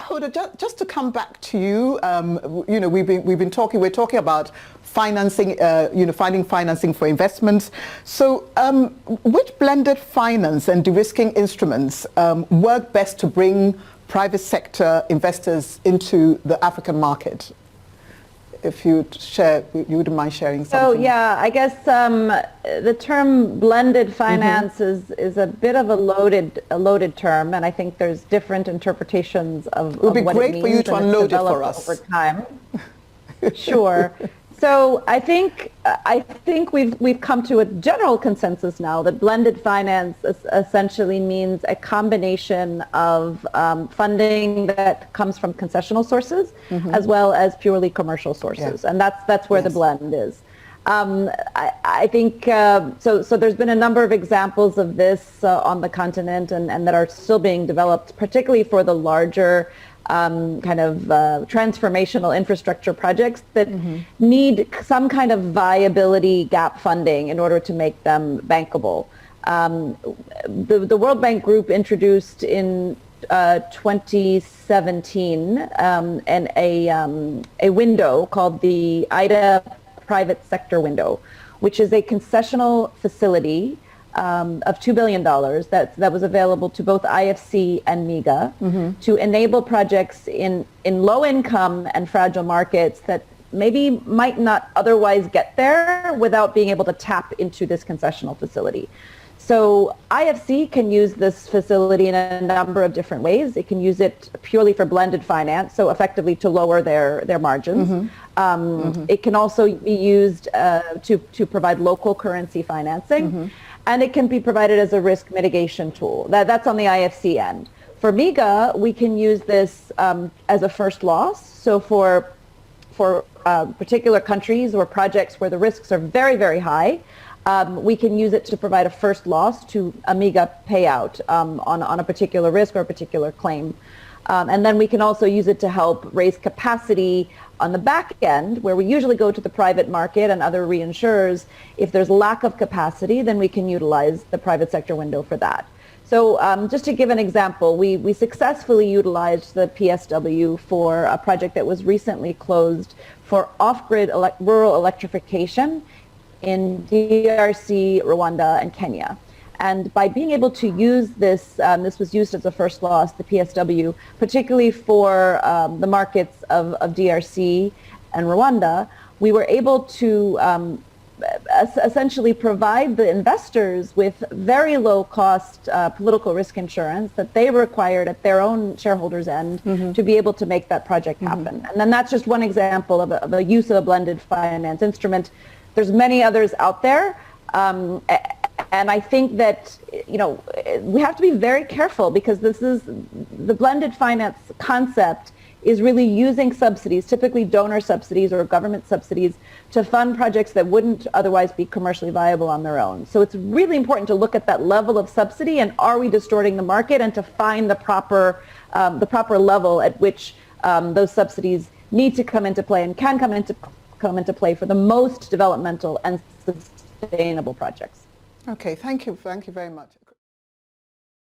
Hoda, just to come back to you, you know, we're talking about financing, you know, finding financing for investments. So, which blended finance and de-risking instruments work best to bring private sector investors into the African market? If you'd share, you wouldn't mind sharing something. So yeah, I guess the term blended finance is a bit of a loaded term, and I think there's different interpretations of what it means. It would be great for you to unload it for us over time. Sure. So I think we've come to a general consensus now that blended finance essentially means a combination of funding that comes from concessional sources as well as purely commercial sources, and that's where the blend is. I think so there's been a number of examples of this on the continent and that are still being developed, particularly for the larger kind of transformational infrastructure projects that need some kind of viability gap funding in order to make them bankable. The World Bank Group introduced in 2017 and a window called the IDA Private Sector Window, which is a concessional facility of $2 billion that was available to both IFC and MIGA to enable projects in low income and fragile markets that maybe might not otherwise get there without being able to tap into this concessional facility. So IFC can use this facility in a number of different ways. It can use it purely for blended finance, so effectively to lower their margins. It can also be used to provide local currency financing. And it can be provided as a risk mitigation tool. That's on the IFC end. For MIGA, we can use this as a first loss. So for particular countries or projects where the risks are very, very high, we can use it to provide a first loss to a MIGA payout on a particular risk or a particular claim. And then we can also use it to help raise capacity on the back end, where we usually go to the private market and other reinsurers. If there's lack of capacity, then we can utilize the private sector window for that. So just to give an example, we successfully utilized the PSW for a project that was recently closed for off-grid rural electrification in DRC, Rwanda, and Kenya. And by being able to use this, this was used as a first loss, the PSW, particularly for the markets of DRC and Rwanda, we were able to essentially provide the investors with very low cost political risk insurance that they required at their own shareholders' end to be able to make that project happen. And then that's just one example of a use of a blended finance instrument. There's many others out there. And I think that, you know, we have to be very careful because this is the blended finance concept is really using subsidies, typically donor subsidies or government subsidies, to fund projects that wouldn't otherwise be commercially viable on their own. So it's really important to look at that level of subsidy and are we distorting the market, and to find the proper level at which those subsidies need to come into play and can come into play for the most developmental and sustainable projects. Okay, thank you very much.